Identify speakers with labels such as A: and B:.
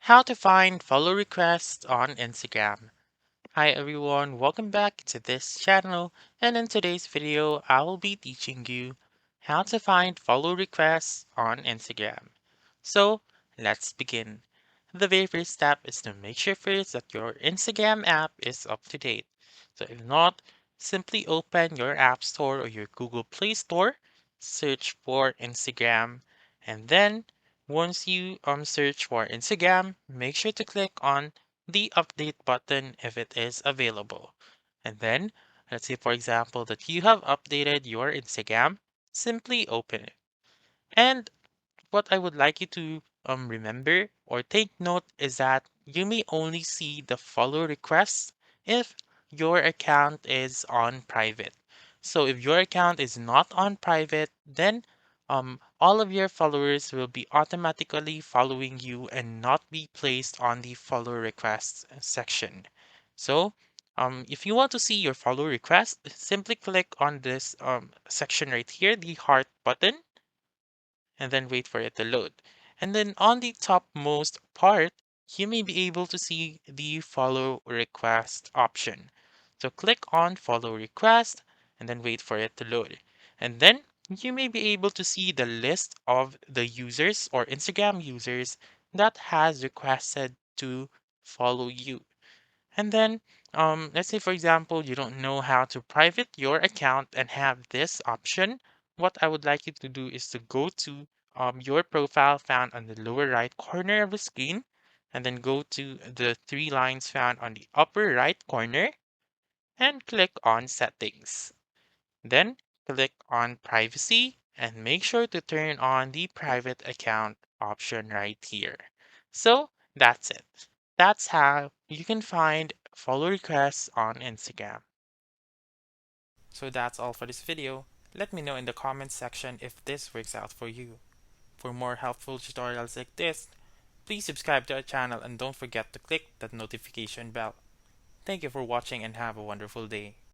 A: How to find follow requests on Instagram. Hi everyone, welcome back to this channel, and in today's video I will be teaching you how to find follow requests on Instagram. So let's begin. The very first step is to make sure first that your Instagram app is up to date. So if not, simply open your App Store or your Google Play Store, search for Instagram, and then once you search for Instagram, make sure to click on the update button if it is available. And then, let's say for example that you have updated your Instagram, simply open it. And what I would like you to remember or take note is that you may only see the follow requests if your account is on private. So if your account is not on private, then all of your followers will be automatically following you and not be placed on the follow requests section. So if you want to see your follow request, simply click on this section right here, the heart button, and then wait for it to load. And then on the topmost part, you may be able to see the follow request option. So click on follow request and then wait for it to load. And then you may be able to see the list of the users or Instagram users that has requested to follow you. And then, let's say, for example, you don't know how to private your account and have this option. What I would like you to do is to go to your profile found on the lower right corner of the screen, and then go to the three lines found on the upper right corner and click on settings. Then click on privacy and make sure to turn on the private account option right here. So that's it. That's how you can find follow requests on Instagram. So that's all for this video. Let me know in the comments section if this works out for you. For more helpful tutorials like this, please subscribe to our channel and don't forget to click that notification bell. Thank you for watching and have a wonderful day.